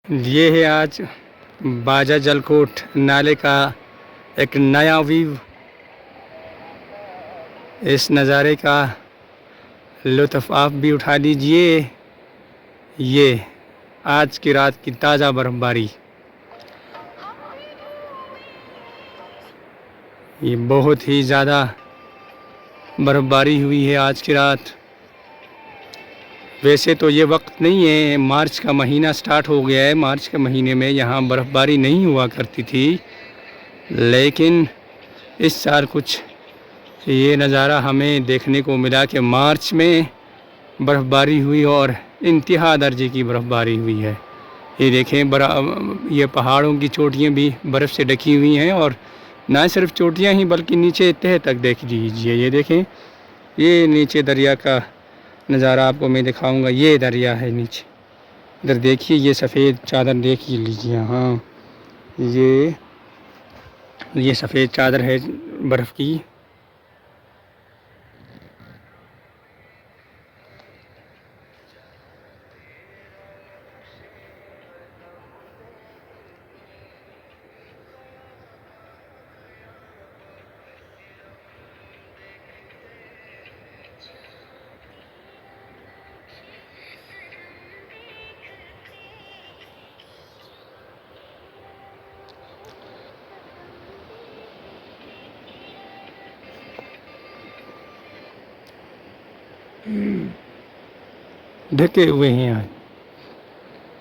ये है आज बाजा जलकोट नाले का एक नया व्यू। इस नज़ारे का लुत्फ़ आप भी उठा लीजिए। ये आज की रात की ताज़ा बर्फ़बारी, ये बहुत ही ज़्यादा बर्फ़बारी हुई है आज की रात। वैसे तो ये वक्त नहीं है, मार्च का महीना स्टार्ट हो गया है। मार्च के महीने में यहाँ बर्फ़बारी नहीं हुआ करती थी, लेकिन इस साल कुछ ये नज़ारा हमें देखने को मिला कि मार्च में बर्फ़बारी हुई और इंतहा दर्जे की बर्फ़बारी हुई है। ये देखें, ये पहाड़ों की चोटियाँ भी बर्फ़ से ढकी हुई हैं, और ना सिर्फ चोटियाँ ही बल्कि नीचे तह तक देख लीजिए। ये देखें, ये नीचे दरिया का नज़ारा आपको मैं दिखाऊंगा। ये दरिया है नीचे, इधर देखिए, ये सफ़ेद चादर देख लीजिए। हाँ, ये सफ़ेद चादर है बर्फ़ की। ढके हुए हैं यहाँ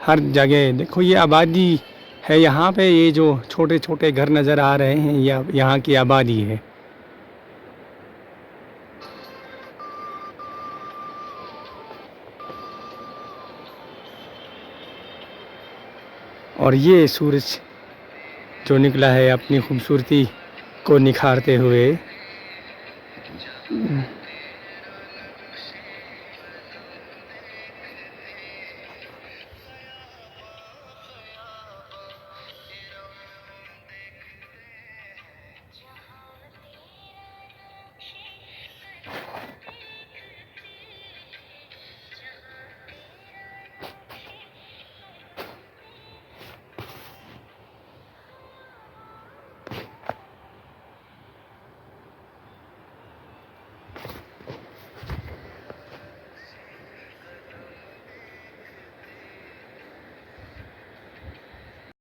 हर जगह। देखो, ये आबादी है यहाँ पे। ये जो छोटे छोटे घर नज़र आ रहे हैं, ये यहाँ की आबादी है। और ये सूरज जो निकला है अपनी खूबसूरती को निखारते हुए।